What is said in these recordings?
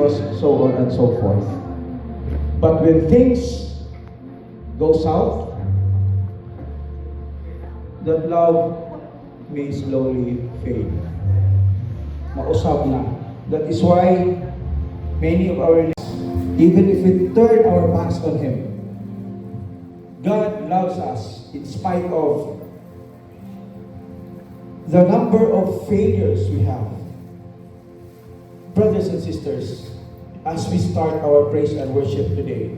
chaos, so on and so forth. But when things go south, that love may slowly fade. Mausap na. That is why many of our, even if we turn our backs on Him, God loves us in spite of the number of failures we have. Brothers and sisters, as we start our praise and worship today,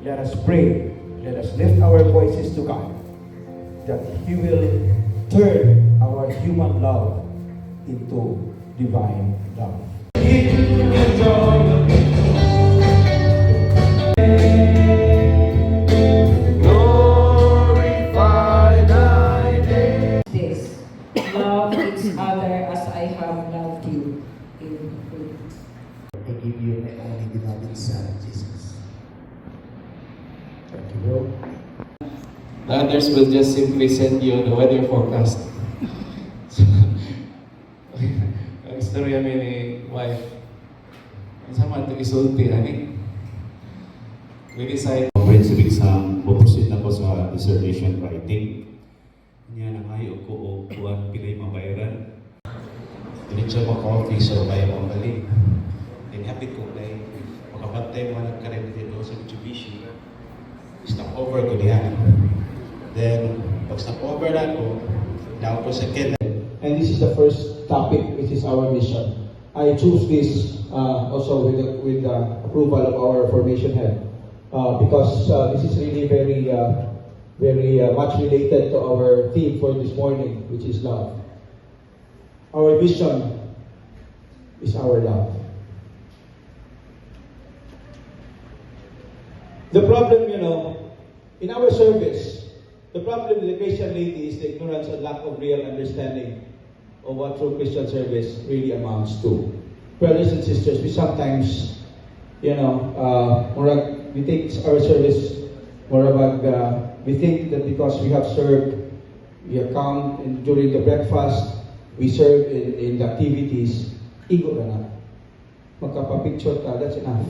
let us pray, let us lift our voices to God, that He will turn our human love into divine love. Glorify thy name. This love each other as I have loved you in truth. I give you my only beloved Son, Jesus. Thank you, bro. The others will just simply send you the weather forecast. Ang istorya mi ni wife. Ang sama ito isulti, ani? We decide. Comprehensive exam, puproceed na ko sa dissertation writing. Niya nangayo ko o kuwan pilay mabayaran. Diretso mo ka office o kaya mabalik. Then happy ko na makabantay mo nagkarin dito sa Mitsubishi. Stop over ko diyan. Then, pag stop over na ko, down ko sa Kenya. And this is the first topic, which is our mission. I choose this also with the approval of our formation head, because this is really very much related to our theme for this morning, which is love. Our vision is our love. The problem, in our service, the problem with the Christian lady is the ignorance and lack of real understanding of what true Christian service really amounts to. Brothers and sisters, we sometimes, we take our service we think that because we have served, we have come during the breakfast, we serve in the activities, ego na na. Magkapapicture ka, that's enough.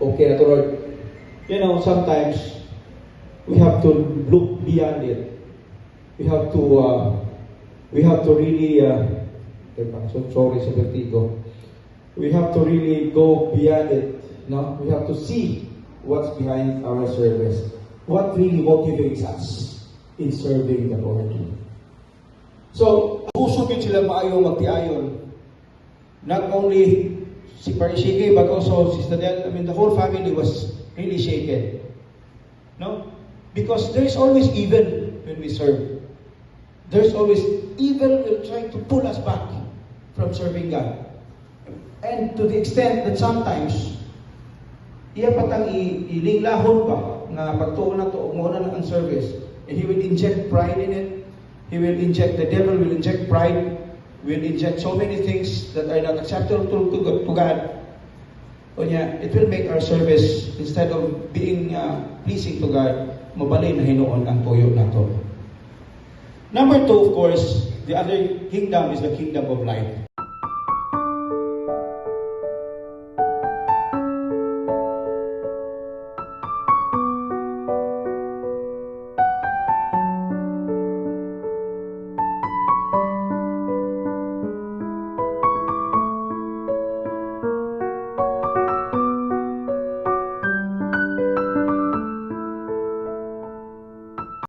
Okay na to, Lord. Sometimes we have to look beyond it. We have to really, sorry sa vertigo. We have to really go beyond it. No? We have to see what's behind our service. What really motivates us in serving the Lord. So, usog yun sila maayo magtiayon. Not only si Parishike, but also Sister Del, the whole family was really shaken. No? Because there is always evil when we serve. There's always evil will try to pull us back from serving God. And to the extent that sometimes, iya patang ilinglahon pa na pagtuon na to, muna na ang service. And he will inject pride in it. The devil will inject pride, will inject so many things that are not acceptable to God. It will make our service, instead of being pleasing to God, mabalay na hinoon ang tuyo na to. Number 2, of course, the other kingdom is the kingdom of light.